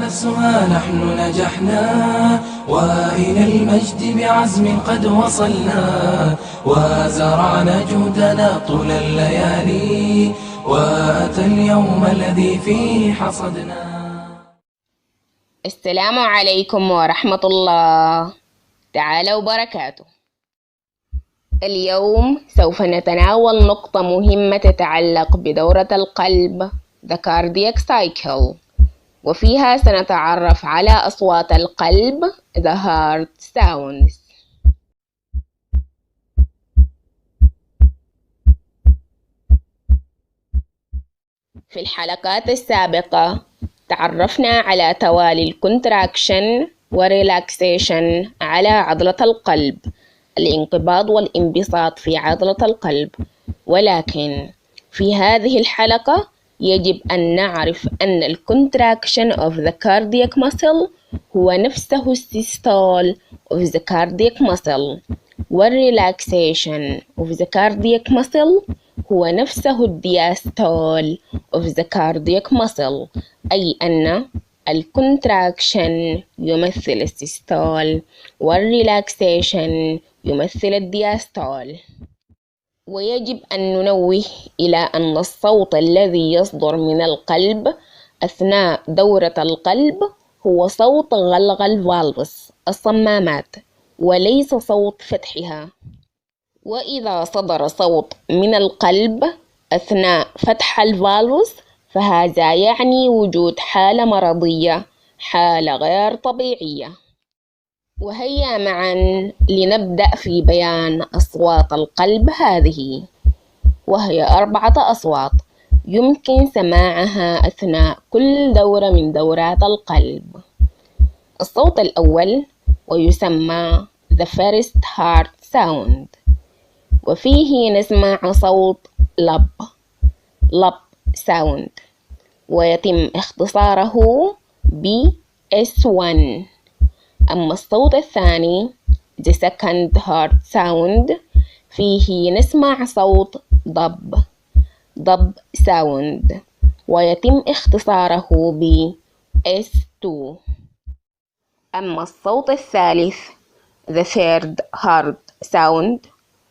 نفسها نحن نجحنا، وإلى المجد بعزم قد وصلنا، وزرعنا جهدنا طول الليالي، وأتى اليوم الذي فيه حصدنا. السلام عليكم ورحمة الله تعالى وبركاته. اليوم سوف نتناول نقطة مهمة تتعلق بدورة القلب The Cardiac Cycle، وفيها سنتعرف على أصوات القلب The Heart Sounds. في الحلقات السابقة تعرفنا على توالي الكونتراكشن والريلاكسيشن على عضلة القلب، الانقباض والانبساط في عضلة القلب، ولكن في هذه الحلقة يجب أن نعرف أن الكونتراكشن of the cardiac muscle هو نفسه السيستول of the cardiac muscle، والريلاكسيشن of the cardiac muscle هو نفسه الدياستول of the cardiac muscle، أي أن الكونتراكشن يمثل السيستول والريلاكسيشن يمثل الدياستول. ويجب أن ننوه إلى أن الصوت الذي يصدر من القلب أثناء دورة القلب هو صوت غلغ الفالفز الصمامات وليس صوت فتحها. وإذا صدر صوت من القلب أثناء فتح الفالفز فهذا يعني وجود حالة مرضية، حالة غير طبيعية. وهيا معا لنبدأ في بيان أصوات القلب هذه، وهي 4 أصوات يمكن سماعها أثناء كل دورة من دورات القلب. الصوت الأول ويسمى The First Heart Sound، وفيه نسمع صوت لب Sound، ويتم اختصاره ب S1. أما الصوت الثاني The Second Heart Sound فيه نسمع صوت ضب Sound، ويتم اختصاره ب S2. أما الصوت الثالث The Third Heart Sound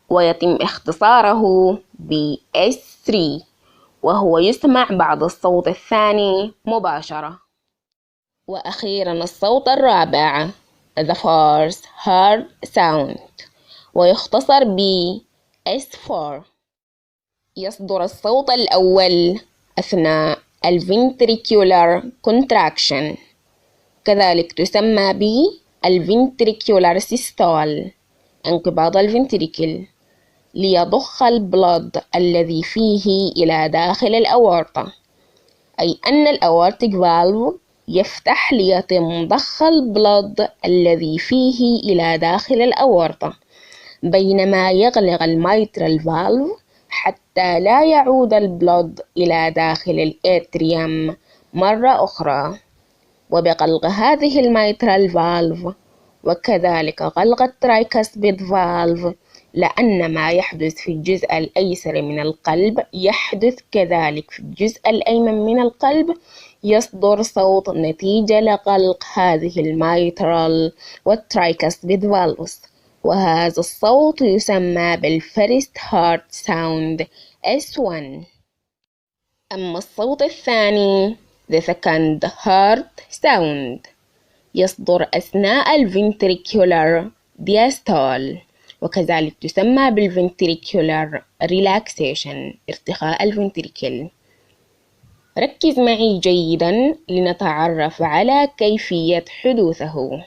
ويتم اختصاره ب S3، وهو يسمع بعد الصوت الثاني مباشرة. وأخيرا الصوت الرابع The Fourth Heart Sound ويختصر ب S4. يصدر الصوت الأول أثناء الventricular contraction، كذلك تسمى ب الventricular systole انقباض الفنتريكل، ليضخ البلد الذي فيه إلى داخل الأورطة، أي أن الأورتيك فالف يفتح ليتم ضخ البلد الذي فيه إلى داخل الأورطة، بينما يغلق الميترال فالف حتى لا يعود البلد إلى داخل الأتريوم مرة أخرى. وبغلق هذه الميترال فالف وكذلك غلق الترايكاسبيد فالف، لأن ما يحدث في الجزء الأيسر من القلب يحدث كذلك في الجزء الأيمن من القلب، يصدر صوت نتيجة لغلق هذه الميترال والترايكاسبيد فالفز، وهذا الصوت يسمى بالفيرست هارت ساوند S1. أما الصوت الثاني The Second Heart Sound يصدر أثناء الفنتريكولار دياستول، وكذلك تسمى بالفنتريكولار ريلاكسيشن ارتخاء الفنتريكل. ركز معي جيدا لنتعرف على كيفية حدوثه.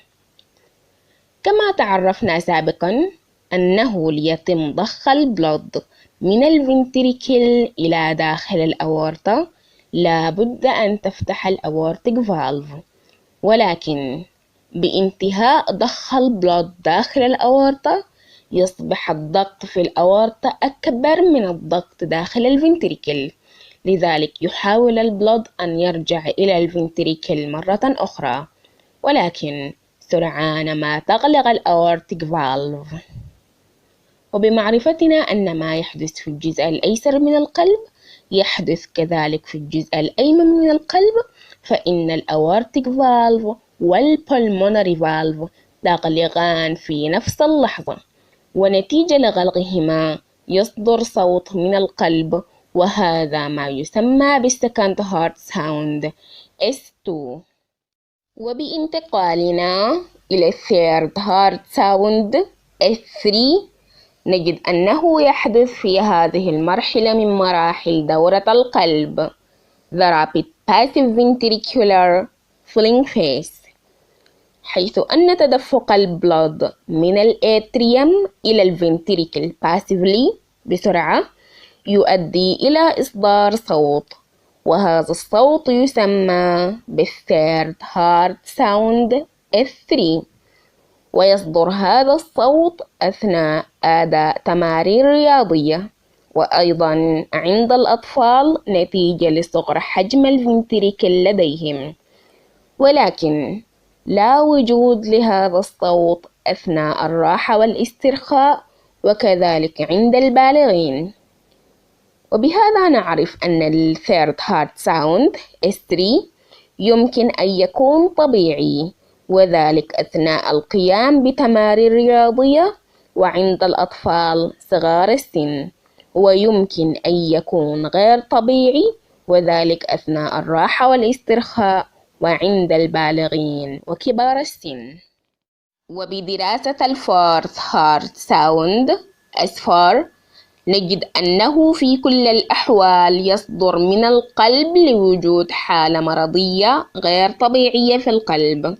كما تعرفنا سابقا أنه ليتم ضخ البلد من الفنتريكل إلى داخل الأورطة لابد أن تفتح الأورتيك فالف، ولكن بانتهاء ضخ البلد داخل الأورطة يصبح الضغط في الأورطة أكبر من الضغط داخل الفنتريكل، لذلك يحاول البلد أن يرجع إلى الفنتريكل مرة أخرى، ولكن سرعان ما تغلق الأورتيك فالف. وبمعرفتنا أن ما يحدث في الجزء الأيسر من القلب يحدث كذلك في الجزء الأيمن من القلب، فإن الأورتيك فالف والبلمونري فالف تغلقان في نفس اللحظة، ونتيجة لغلقهما يصدر صوت من القلب، وهذا ما يسمى بالسكند هارت ساوند S2. وبانتقالنا إلى الثيرد هارت ساوند S3 نجد أنه يحدث في هذه المرحلة من مراحل دورة القلب The Rapid Passive Ventricular Filling Phase، حيث أن تدفق البلد من الاتريوم إلى الفنتريكل passively بسرعة يؤدي إلى إصدار صوت، وهذا الصوت يسمى بالثيرد هارت ساوند S3. ويصدر هذا الصوت أثناء أداء تمارين رياضية، وأيضا عند الأطفال نتيجة لصغر حجم الفنتريكل لديهم، ولكن لا وجود لهذا الصوت أثناء الراحة والاسترخاء، وكذلك عند البالغين. وبهذا نعرف أن الثيرد هارت ساوند S3 يمكن أن يكون طبيعي، وذلك أثناء القيام بتمارين رياضية وعند الأطفال صغار السن، ويمكن أن يكون غير طبيعي، وذلك أثناء الراحة والاسترخاء وعند البالغين وكبار السن. وبدراسة الفورث هارت ساوند S4 نجد أنه في كل الأحوال يصدر من القلب لوجود حالة مرضية غير طبيعية في القلب،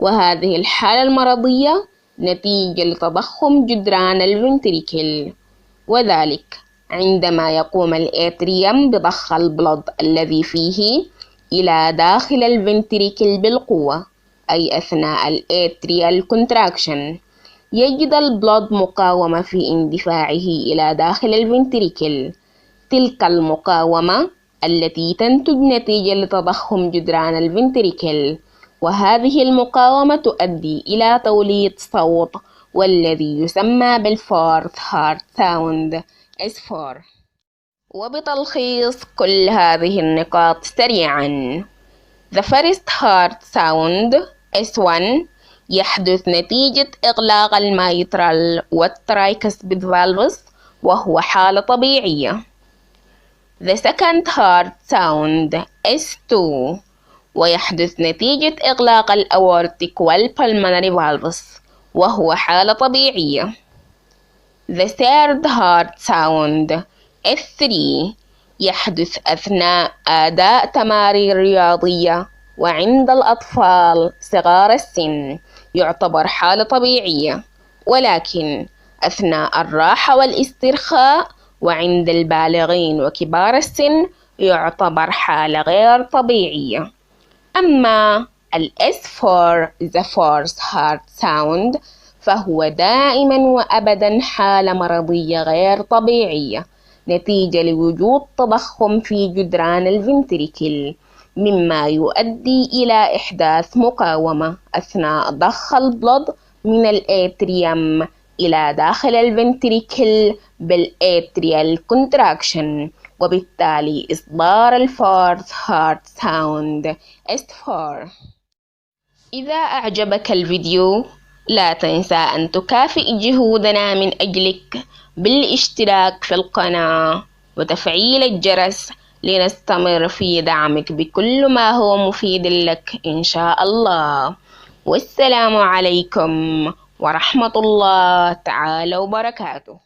وهذه الحالة المرضية نتيجة لتضخم جدران الفنتريكل، وذلك عندما يقوم الاتريوم بضخ البلد الذي فيه إلى داخل الفنتريكل بالقوة، أي أثناء الاتريال كونتراكشن، يجد البلد مقاومة في اندفاعه إلى داخل الفنتريكل. تلك المقاومة التي تنتج نتيجة لتضخم جدران الفنتريكل، وهذه المقاومة تؤدي إلى توليد صوت، والذي يسمى بالفورث هارت ساوند S4. وبتلخيص كل هذه النقاط سريعا: The first heart sound S1 يحدث نتيجة إغلاق الميترال والترايكسبيد فالفز، وهو حالة طبيعية. The second heart sound S2 ويحدث نتيجة إغلاق الأورتيك والبلمونري فالفز، وهو حالة طبيعية. The third heart sound S3 يحدث أثناء أداء تمارين رياضية وعند الأطفال صغار السن، يعتبر حالة طبيعية، ولكن أثناء الراحة والاسترخاء وعند البالغين وكبار السن يعتبر حالة غير طبيعية. أما ال S4 The fourth heart sound فهو دائما وأبدا حالة مرضية غير طبيعية نتيجة لوجود تضخم في جدران الفنتريكل، مما يؤدي إلى إحداث مقاومة أثناء ضخ البلد من الاتريوم إلى داخل الفنتريكل بالاتريال كونتراكشن، وبالتالي إصدار الفورث هارت ساوند S4. إذا أعجبك الفيديو لا تنسى أن تكافئ جهودنا من أجلك بالاشتراك في القناة وتفعيل الجرس لنستمر في دعمك بكل ما هو مفيد لك إن شاء الله. والسلام عليكم ورحمة الله تعالى وبركاته.